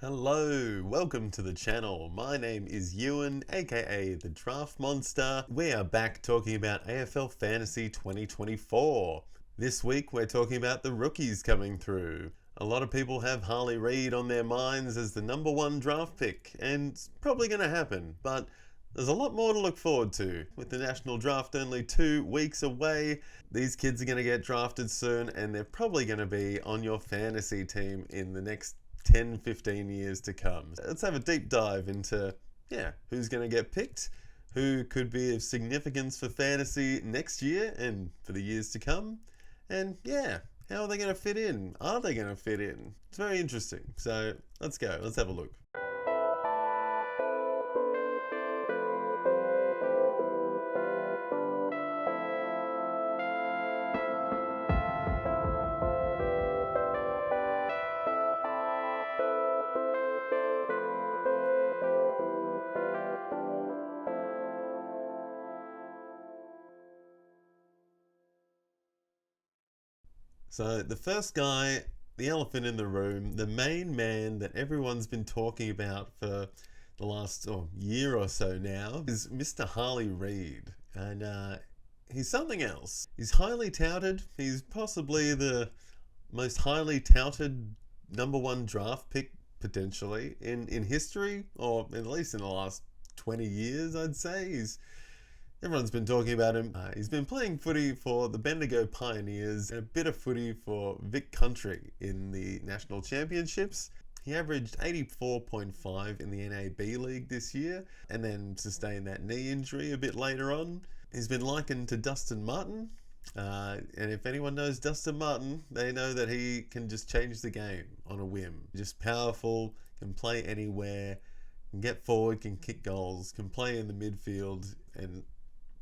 Hello, welcome to the channel. My name is Ewan, aka the Draft Monster. We are back talking about AFL Fantasy 2024. This week we're talking about the rookies coming through. A lot of people have Harley Reid on their minds as the number one draft pick, and it's probably going to happen, but there's a lot more to look forward to. With the national draft only 2 weeks away, these kids are going to get drafted soon, and they're probably going to be on your fantasy team in the next 10-15 years to come. Let's have a deep dive into who's going to get picked, who could be of significance for fantasy next year and for the years to come, and how are they going to fit in? Are they going to fit in? It's very interesting. So let's go, let's have a look. So the first guy, the elephant in the room, the main man that everyone's been talking about for the last year or so now is Mr. Harley Reid. And he's something else. He's highly touted. He's possibly the most highly touted number one draft pick potentially in history, or at least in the last 20 years, I'd say. Everyone's been talking about him. He's been playing footy for the Bendigo Pioneers and a bit of footy for Vic Country in the national championships. He averaged 84.5 in the NAB League this year and then sustained that knee injury a bit later on. He's been likened to Dustin Martin. And if anyone knows Dustin Martin, they know that he can just change the game on a whim. Just powerful, can play anywhere, can get forward, can kick goals, can play in the midfield and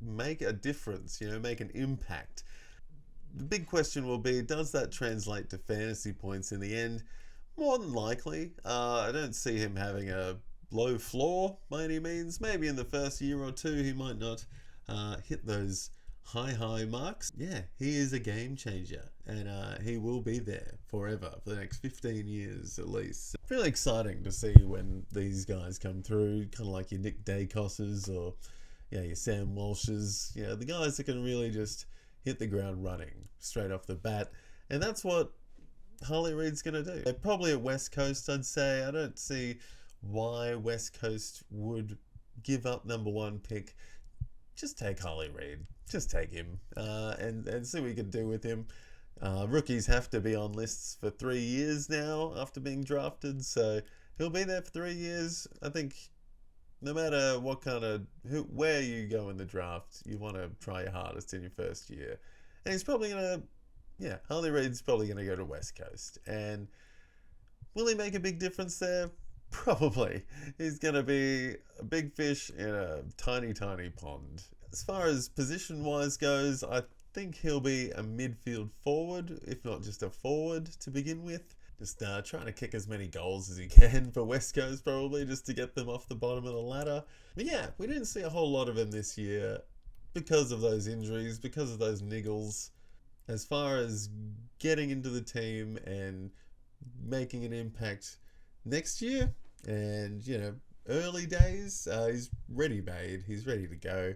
make a difference, make an impact. The big question will be, does that translate to fantasy points in the end? More than likely. I don't see him having a low floor by any means. Maybe in the first year or two he might not hit those high marks. Yeah, he is a game changer, and he will be there forever for the next 15 years at least. Really exciting to see when these guys come through, kind of like your Nick Dacos's or your Sam Walsh's, the guys that can really just hit the ground running straight off the bat. And that's what Harley Reid's going to do. They're probably at West Coast, I'd say. I don't see why West Coast would give up number one pick. Just take Harley Reid. Just take him and see what you can do with him. Rookies have to be on lists for 3 years now after being drafted, so he'll be there for 3 years. I think no matter what where you go in the draft, you want to try your hardest in your first year. And he's probably going to, Harley Reid's probably going to go to West Coast. And will he make a big difference there? Probably. He's going to be a big fish in a tiny pond. As far as position-wise goes, I think he'll be a midfield forward, if not just a forward to begin with. Just trying to kick as many goals as he can for West Coast, probably, just to get them off the bottom of the ladder. But we didn't see a whole lot of him this year because of those injuries, because of those niggles. As far as getting into the team and making an impact next year, and, early days, he's ready-made. He's ready to go.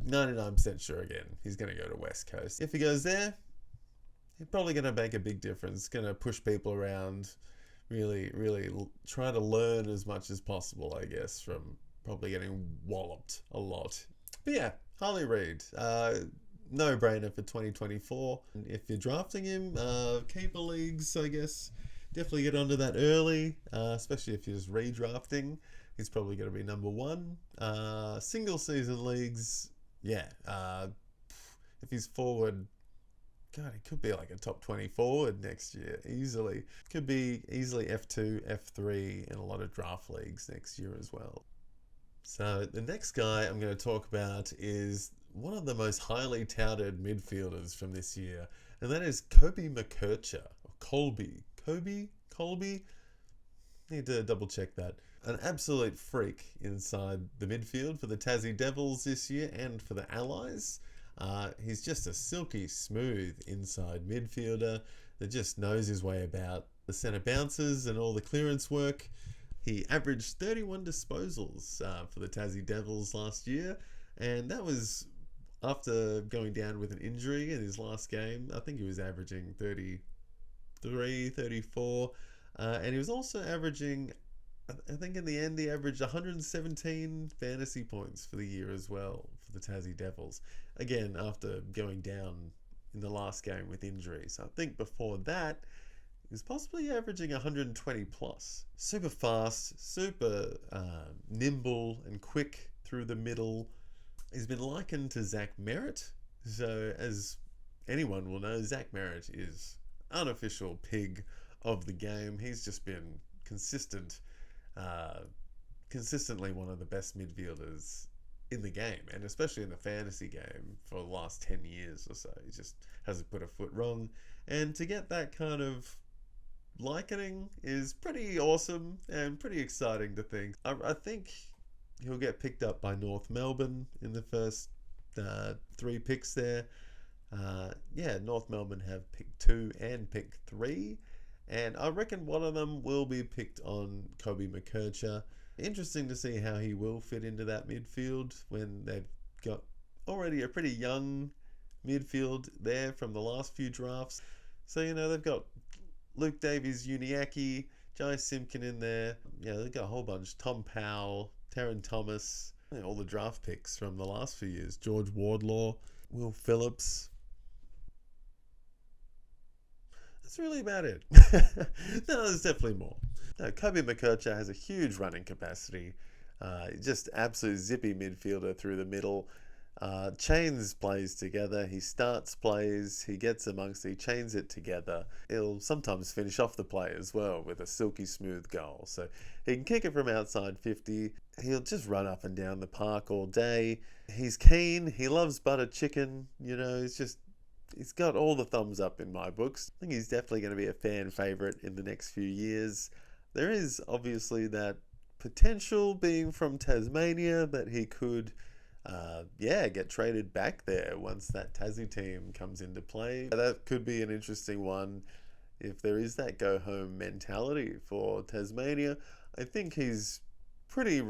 99% sure again, he's going to go to West Coast. If he goes there, he's probably going to make a big difference. Going to push people around, really try to learn as much as possible, I guess, from probably getting walloped a lot. But Harley Reid, no-brainer for 2024. If you're drafting him, keeper leagues, I guess, definitely get onto that early, especially if you're just redrafting. He's probably going to be number one. Single season leagues, if he's forward, God, he could be like a top 20 forward next year, easily. Could be easily F2, F3 in a lot of draft leagues next year as well. So the next guy I'm going to talk about is one of the most highly touted midfielders from this year, and that is Colby McKercher. Colby? Need to double check that. An absolute freak inside the midfield for the Tassie Devils this year and for the Allies. He's just a silky smooth inside midfielder that just knows his way about the centre bounces and all the clearance work. He averaged 31 disposals for the Tassie Devils last year, and that was after going down with an injury in his last game. I think he was averaging 33, 34, and he was also averaging, I think in the end, he averaged 117 fantasy points for the year as well for the Tassie Devils. Again, after going down in the last game with injuries. I think before that, he was possibly averaging 120 plus. Super fast, super nimble and quick through the middle. He's been likened to Zach Merritt. So, as anyone will know, Zach Merritt is unofficial pig of the game. He's just been consistently one of the best midfielders in the game, and especially in the fantasy game for the last 10 years or so. He just hasn't put a foot wrong, and to get that kind of likening is pretty awesome and pretty exciting to think. I think he'll get picked up by North Melbourne in the first 3 picks there. North Melbourne have pick 2 and pick 3, and I reckon one of them will be picked on Kobe McKercher. Interesting to see how he will fit into that midfield when they've got already a pretty young midfield there from the last few drafts. So, they've got Luke Davies-Uniacke, Jai Simpkin in there. They've got a whole bunch. Tom Powell, Taron Thomas, all the draft picks from the last few years. George Wardlaw, Will Phillips. That's really about it. No, there's definitely more. No, Kobe McKercher has a huge running capacity. Just absolute zippy midfielder through the middle. Chains plays together. He starts plays. He gets amongst. He chains it together. He'll sometimes finish off the play as well with a silky smooth goal. So he can kick it from outside 50. He'll just run up and down the park all day. He's keen. He loves butter chicken. He's got all the thumbs up in my books. I think he's definitely going to be a fan favourite in the next few years. There is obviously that potential, being from Tasmania, that he could get traded back there once that Tassie team comes into play. That could be an interesting one if there is that go-home mentality for Tasmania. I think he's pretty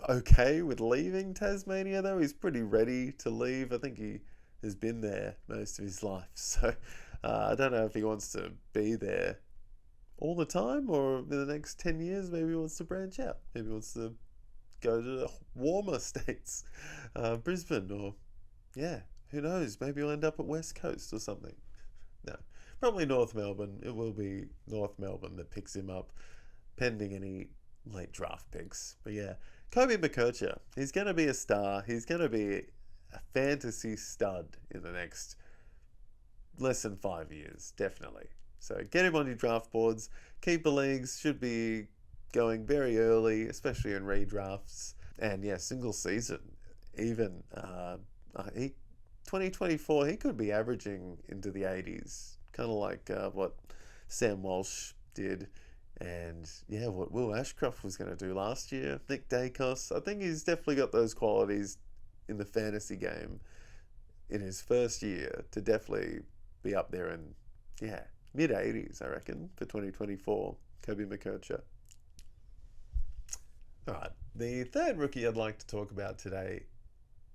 okay with leaving Tasmania, though. He's pretty ready to leave. I think he has been there most of his life. So I don't know if he wants to be there all the time, or in the next 10 years maybe he wants to branch out. Maybe he wants to go to the warmer states, Brisbane, or who knows, maybe he'll end up at West Coast or something. No, probably North Melbourne. It will be North Melbourne that picks him up, pending any late draft picks. But Kobe McKercher, he's going to be a star. He's going to be a fantasy stud in the next less than 5 years, definitely. So get him on your draft boards. Keeper leagues should be going very early, especially in redrafts. And single season, even 2024, he could be averaging into the 80s, kind of like what Sam Walsh did, and what Will Ashcroft was going to do last year. Nick Dacos, I think he's definitely got those qualities in the fantasy game in his first year to definitely be up there in mid 80s, I reckon, for 2024. Kobe McKercher. Alright, the third rookie I'd like to talk about today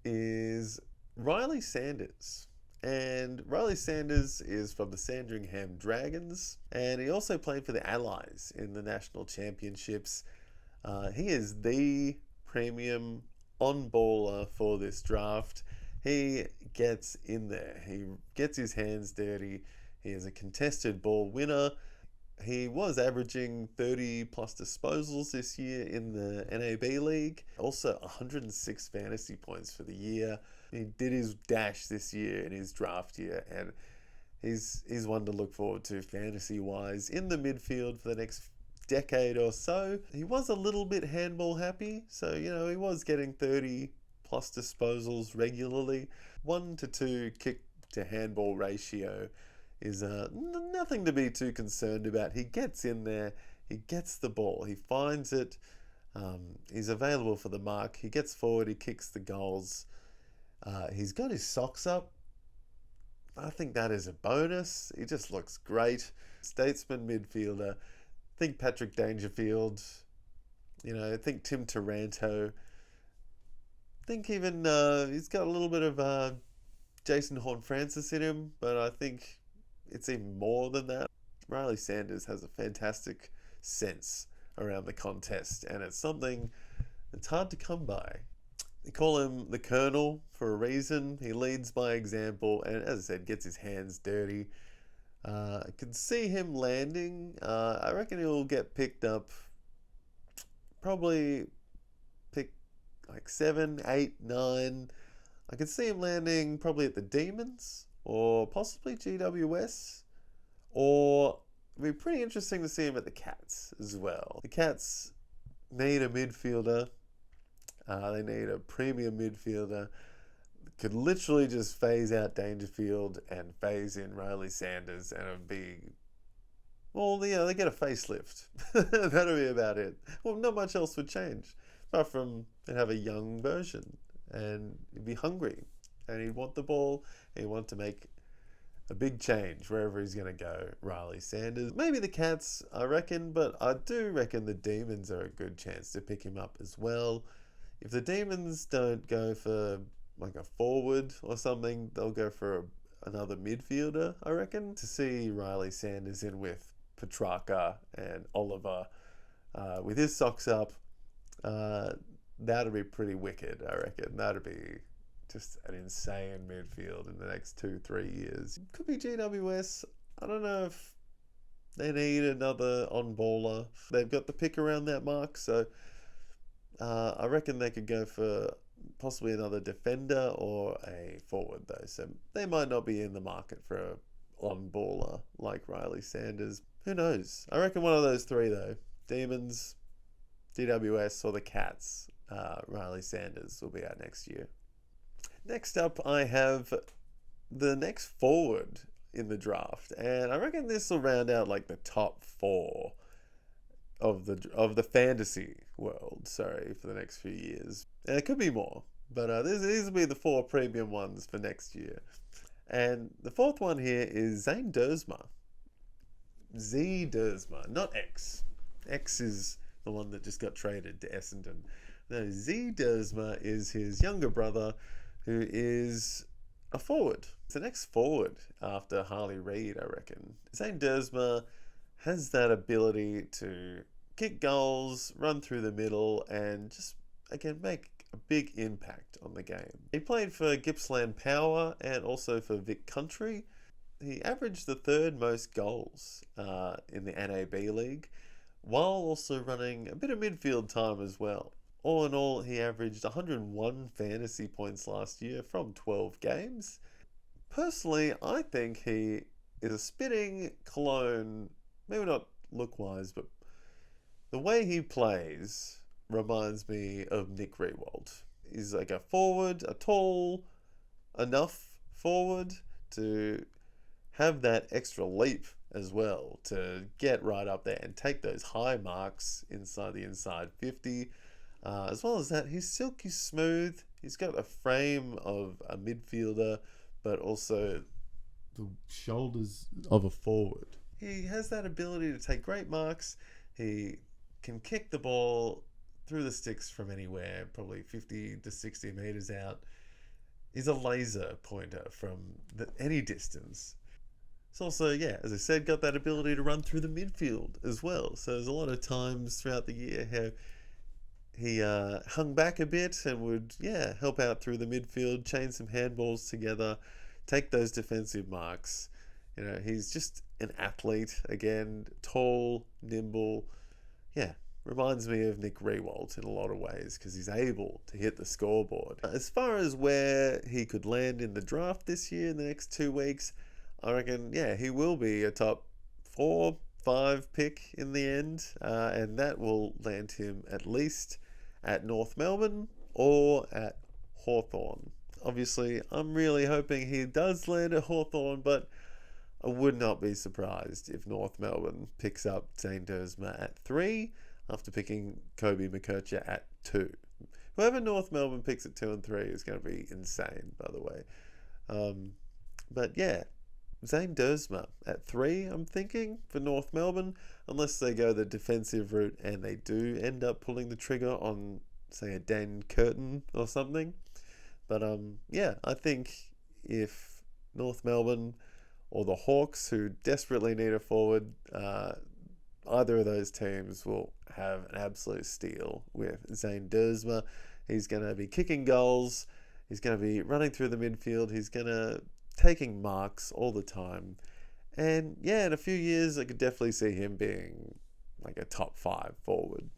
is Riley Sanders. And Riley Sanders is from the Sandringham Dragons, and he also played for the Allies in the National Championships. He is the premium on-baller for this draft. He gets in there. He gets his hands dirty. He is a contested ball winner. He was averaging 30 plus disposals this year in the NAB League. Also 106 fantasy points for the year. He did his dash this year in his draft year, and he's one to look forward to fantasy-wise in the midfield for the next decade or so. He was a little bit handball happy, so he was getting 30 plus disposals regularly. 1 to 2 kick to handball ratio is nothing to be too concerned about. He gets in there, he gets the ball, he finds it, he's available for the mark, he gets forward, he kicks the goals. He's got his socks up. I think that is a bonus. He just looks great. Statesman midfielder. Think Patrick Dangerfield. Think Tim Taranto. Think even he's got a little bit of Jason Horne-Francis in him, but I think it's even more than that. Riley Sanders has a fantastic sense around the contest, and it's something that's hard to come by. They call him the Colonel for a reason. He leads by example, and as I said, gets his hands dirty. I could see him landing. I reckon he'll get picked up, probably pick like 7, 8, 9. I could see him landing probably at the Demons or possibly GWS, or it'd be pretty interesting to see him at the Cats as well. The Cats need a midfielder. They need a premium midfielder. Could literally just phase out Dangerfield and phase in Riley Sanders, and it'd be, well, they get a facelift. That'll be about it. Well, not much else would change, apart from they'd have a young version, and he'd be hungry, and he'd want the ball, and he'd want to make a big change wherever he's going to go. Riley Sanders. Maybe the Cats, I reckon, but I do reckon the Demons are a good chance to pick him up as well. If the Demons don't go for like a forward or something, they'll go for another midfielder, I reckon. To see Riley Sanders in with Petrarca and Oliver with his socks up, that'd be pretty wicked, I reckon. That'd be just an insane midfield in the next 2-3 years. Could be GWS. I don't know if they need another on-baller. They've got the pick around that mark, so I reckon they could go for possibly another defender or a forward, though. So they might not be in the market for a on-baller like Riley Sanders. Who knows? I reckon one of those three, though. Demons, GWS, or the Cats. Riley Sanders will be out next year. Next up, I have the next forward in the draft, and I reckon this will round out like the top 4 of the fantasy world, for the next few years. And it could be more, but these will be the 4 premium ones for next year. And the 4th one here is Zane Dersma. Z Dersma, not X. X is the one that just got traded to Essendon. No, Z Dersma is his younger brother, who is a forward. It's the next forward after Harley Reid, I reckon. Zane Dersma has that ability to kick goals, run through the middle, and just, again, make a big impact on the game. He played for Gippsland Power and also for Vic Country. He averaged the 3rd most goals in the NAB League, while also running a bit of midfield time as well. All in all, he averaged 101 fantasy points last year from 12 games. Personally, I think he is a spitting clone, maybe not look-wise, but the way he plays reminds me of Nick Riewoldt. He's like a forward, a tall enough forward to have that extra leap as well, to get right up there and take those high marks inside the inside 50. As well as that, he's silky smooth. He's got a frame of a midfielder, but also the shoulders of a forward. He has that ability to take great marks. He can kick the ball through the sticks from anywhere, probably 50 to 60 meters out. He's a laser pointer from any distance. It's also, as I said, got that ability to run through the midfield as well. So there's a lot of times throughout the year how he hung back a bit and would, help out through the midfield, chain some handballs together, take those defensive marks. He's just an athlete, again, tall, nimble. Reminds me of Nick Riewoldt in a lot of ways because he's able to hit the scoreboard. As far as where he could land in the draft this year in the next 2 weeks, I reckon, he will be a top 4, 5 pick in the end, and that will land him at least at North Melbourne or at Hawthorn. Obviously, I'm really hoping he does land at Hawthorn, but I would not be surprised if North Melbourne picks up Zane Dersma at 3 after picking Kobe McKercher at 2. Whoever North Melbourne picks at 2 and 3 is going to be insane, by the way. But Zane Dersma at 3, I'm thinking, for North Melbourne, unless they go the defensive route and they do end up pulling the trigger on, say, a Dan Curtin or something. But yeah, I think if North Melbourne or the Hawks, who desperately need a forward, either of those teams will have an absolute steal with Zane Dersma. He's going to be kicking goals. He's going to be running through the midfield. He's going to taking marks all the time. And yeah, in a few years, I could definitely see him being like a top 5 forward.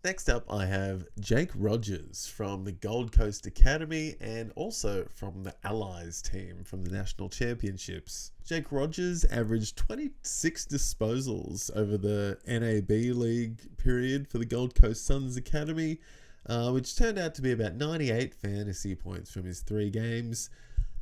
Next up, I have Jake Rogers from the Gold Coast Academy and also from the Allies team from the National Championships. Jake Rogers averaged 26 disposals over the NAB League period for the Gold Coast Suns Academy, which turned out to be about 98 fantasy points from his 3 games.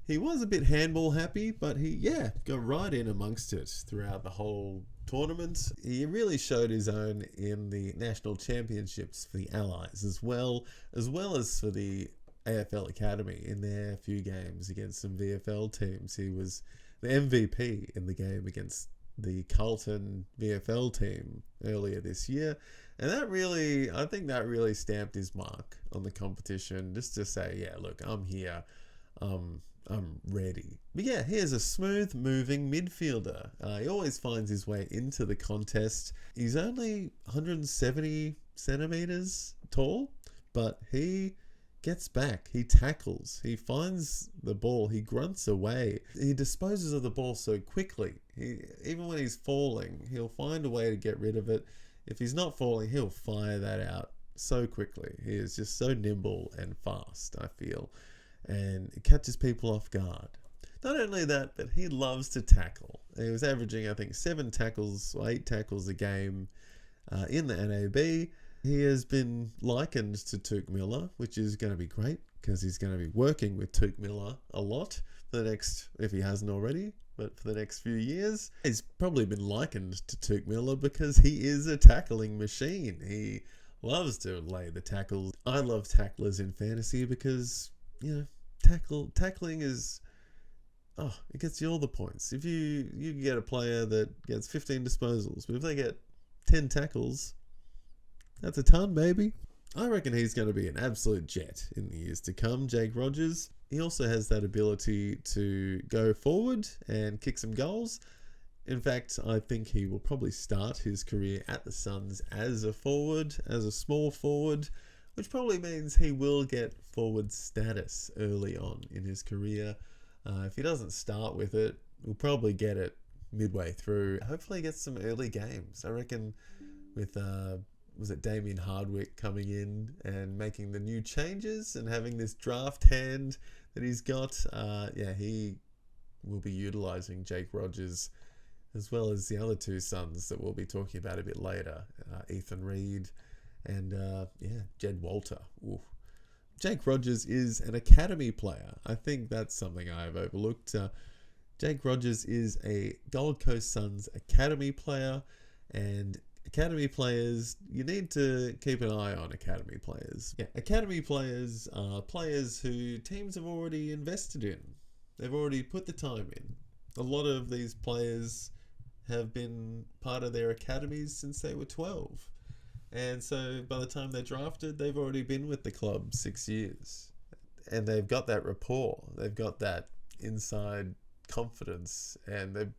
He was a bit handball happy, but he got right in amongst it throughout the whole tournament. He really showed his own in the national championships for the Allies as well as for the AFL Academy in their few games against some VFL teams. He was the MVP in the game against the Carlton VFL team earlier this year. And I think that really stamped his mark on the competition, just to say, yeah, look, I'm here. I'm ready. But yeah, here's a smooth moving midfielder. He always finds his way into the contest. He's only 170 centimeters tall, but he gets back. He tackles. He finds the ball. He grunts away. He disposes of the ball so quickly. Even when he's falling, he'll find a way to get rid of it. If he's not falling, he'll fire that out so quickly. He is just so nimble and fast, I feel. And it catches people off guard. Not only that, but he loves to tackle. He was averaging, I think, 7 tackles or 8 tackles a game in the NAB. He has been likened to Tuke Miller, which is going to be great because he's going to be working with Tuke Miller a lot for the next, if he hasn't already, but for the next few years. He's probably been likened to Tuke Miller because he is a tackling machine. He loves to lay the tackles. I love tacklers in fantasy because, you know, tackling is, it gets you all the points. If you get a player that gets 15 disposals, but if they get 10 tackles, that's a ton, baby. I reckon he's going to be an absolute jet in the years to come, Jake Rogers. He also has that ability to go forward and kick some goals. In fact, I think he will probably start his career at the Suns as a forward, as a small forward, which probably means he will get forward status early on in his career. If he doesn't start with it, we'll probably get it midway through. Hopefully he gets some early games. I reckon with, was it Damien Hardwick coming in and making the new changes and having this draft hand that he's got, he will be utilising Jake Rogers as well as the other 2 Suns that we'll be talking about a bit later, Ethan Reid and Jed Walter. Ooh. Jake Rogers is an academy player. I think that's something I've overlooked. Jake Rogers is a Gold Coast Suns academy player, and academy players, you need to keep an eye on academy players. Yeah, academy players are players who teams have already invested in. They've already put the time in. A lot of these players have been part of their academies since they were 12. And so by the time they're drafted, they've already been with the club 6 years. And they've got that rapport. They've got that inside confidence. And they've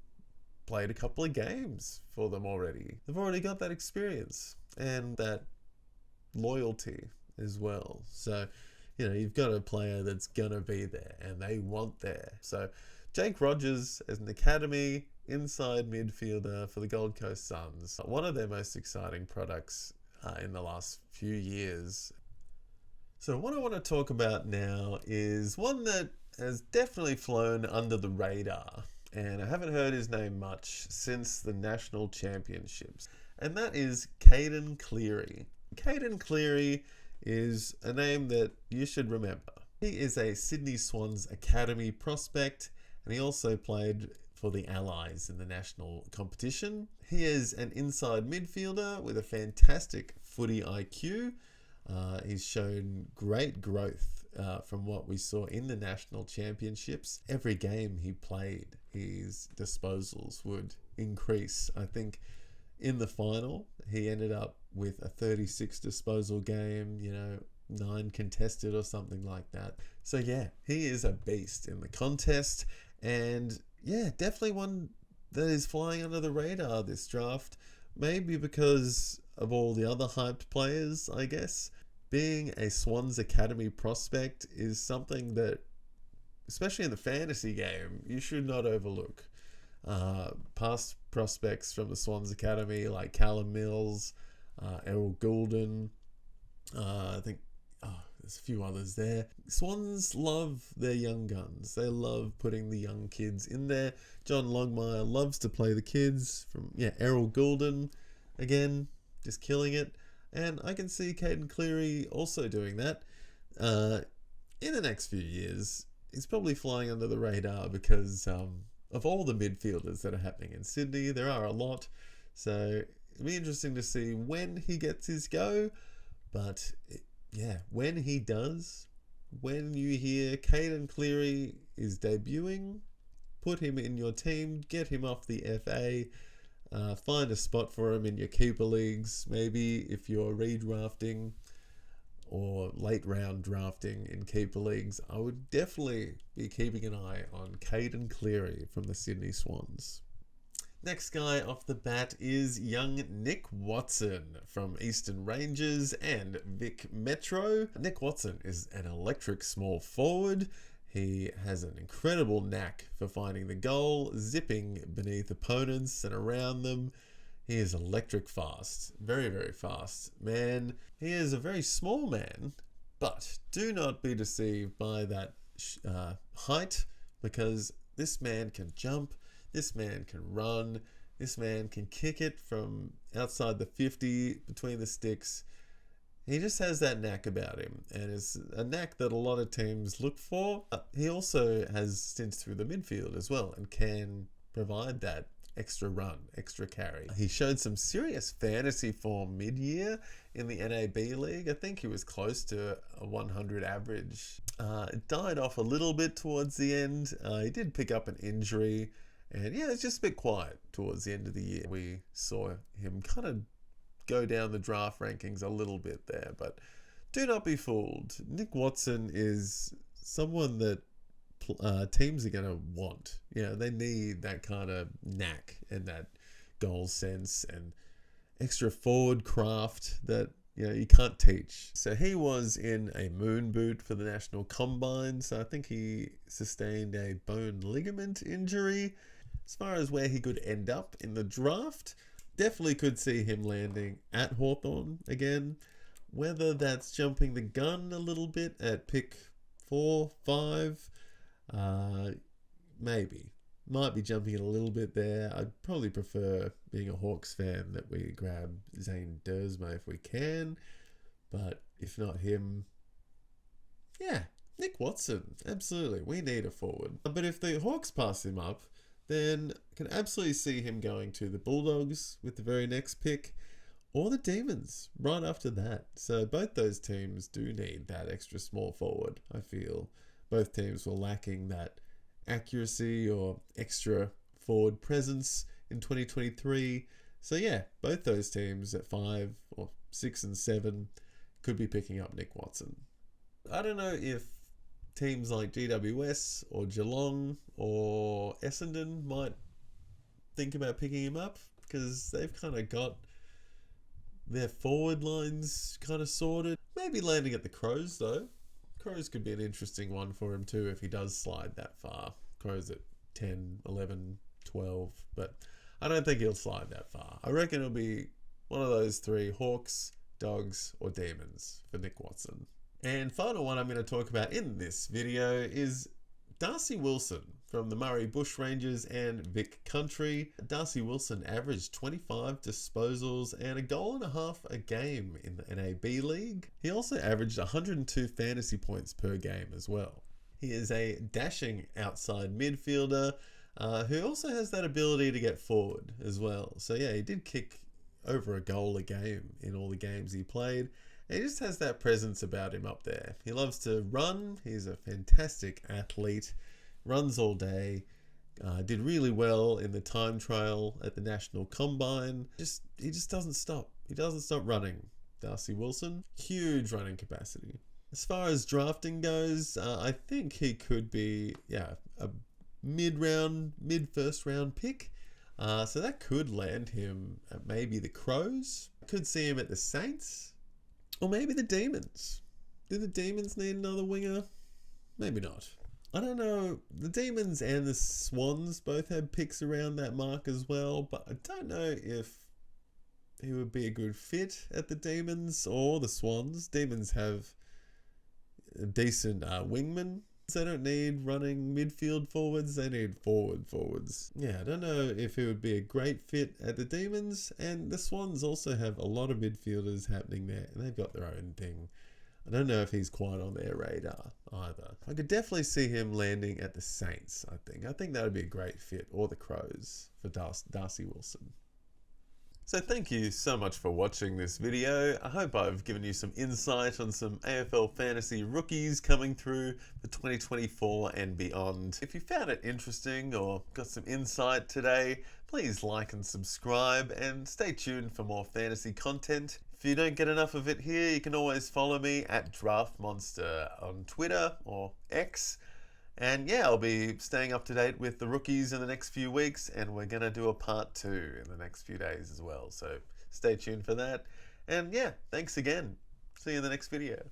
played a couple of games for them already. They've already got that experience and that loyalty as well. So, you know, you've got a player that's going to be there and they want there. So Jake Rogers as an academy inside midfielder for the Gold Coast Suns. One of their most exciting products in the last few years. So what I want to talk about now is one that has definitely flown under the radar, and I haven't heard his name much since the national championships, and that is Caden Cleary. Caden Cleary is a name that you should remember. He is a Sydney Swans Academy prospect, and he also played for the Allies in the national competition. He is an inside midfielder with a fantastic footy IQ. He's shown great growth from what we saw in the national championships. Every game he played, his disposals would increase. I think in the final, he ended up with a 36 disposal game, 9 contested or something like that. So yeah, he is a beast in the contest, and yeah, definitely one that is flying under the radar this draft. Maybe because of all the other hyped players, I guess. Being a Swans Academy prospect is something that, especially in the fantasy game, you should not overlook. Past prospects from the Swans Academy like Callum Mills, Errol Goulden, I think there's a few others there. Swans love their young guns. They love putting the young kids in there. John Longmire loves to play the kids. Errol Goulden, again, just killing it. And I can see Caden Cleary also doing that. In the next few years, he's probably flying under the radar because of all the midfielders that are happening in Sydney. There are a lot. So it'll be interesting to see when he gets his go. But when he does, when you hear Caden Cleary is debuting, put him in your team, get him off the FA, find a spot for him in your keeper leagues, maybe if you're redrafting or late round drafting in keeper leagues. I would definitely be keeping an eye on Caden Cleary from the Sydney Swans. Next guy off the bat is young Nick Watson from Eastern Rangers and Vic Metro. Nick Watson is an electric small forward. He has an incredible knack for finding the goal, zipping beneath opponents and around them. He is electric fast, very, very fast. Man, he is a very small man, but do not be deceived by that height, because this man can jump. This man can run. This man can kick it from outside the 50 between the sticks. He just has that knack about him, and it's a knack that a lot of teams look for. He also has stints through the midfield as well and can provide that extra run, extra carry. He showed some serious fantasy form mid-year in the NAB League. I think he was close to a 100 average. It died off a little bit towards the end. He did pick up an injury. And yeah, it's just a bit quiet towards the end of the year. We saw him kind of go down the draft rankings a little bit there, but do not be fooled. Nick Watson is someone that teams are going to want. They need that kind of knack and that goal sense and extra forward craft that you can't teach. So he was in a moon boot for the National Combine, so I think he sustained a bone ligament injury. As far as where he could end up in the draft, definitely could see him landing at Hawthorn again. Whether that's jumping the gun a little bit at pick 4, 5, maybe. Might be jumping it a little bit there. I'd probably prefer, being a Hawks fan, that we grab Zane Dersma if we can. But if not him, Nick Watson. Absolutely. We need a forward. But if the Hawks pass him up, then I can absolutely see him going to the Bulldogs with the very next pick, or the Demons right after that. So both those teams do need that extra small forward. I feel both teams were lacking that accuracy or extra forward presence in 2023. So yeah, both those teams at 5 or 6 and 7 could be picking up Nick Watson. I don't know if teams like GWS or Geelong or Essendon might think about picking him up, because they've kind of got their forward lines kind of sorted. Maybe landing at the Crows though. Crows could be an interesting one for him too if he does slide that far. Crows at 10, 11, 12, but I don't think he'll slide that far. I reckon it'll be one of those 3, Hawks, Dogs or Demons for Nick Watson. And final one I'm going to talk about in this video is Darcy Wilson from the Murray Bushrangers and Vic Country. Darcy Wilson averaged 25 disposals and a goal and a half a game in the NAB League. He also averaged 102 fantasy points per game as well. He is a dashing outside midfielder who also has that ability to get forward as well. So yeah, he did kick over a goal a game in all the games he played. He just has that presence about him up there. He loves to run. He's a fantastic athlete. Runs all day. Did really well in the time trial at the National Combine. He just doesn't stop. He doesn't stop running. Darcy Wilson, huge running capacity. As far as drafting goes, I think he could be a mid-first round pick. So that could land him at maybe the Crows. Could see him at the Saints. Or maybe the Demons. Do the Demons need another winger? Maybe not. I don't know. The Demons and the Swans both had picks around that mark as well, but I don't know if he would be a good fit at the Demons or the Swans. Demons have a decent wingman. They don't need running midfield forwards. They need forwards. Yeah, I don't know if he would be a great fit at the Demons, and the Swans also have a lot of midfielders happening there, and they've got their own thing. I don't know if he's quite on their radar either. I could definitely see him landing at the Saints, I think. I think that would be a great fit, or the Crows, for Darcy Wilson. So thank you so much for watching this video. I hope I've given you some insight on some AFL Fantasy rookies coming through for 2024 and beyond. If you found it interesting or got some insight today, please like and subscribe and stay tuned for more fantasy content. If you don't get enough of it here, you can always follow me at Draft Monster on Twitter or X. And yeah, I'll be staying up to date with the rookies in the next few weeks, and we're going to do a part 2 in the next few days as well. So stay tuned for that. And yeah, thanks again. See you in the next video.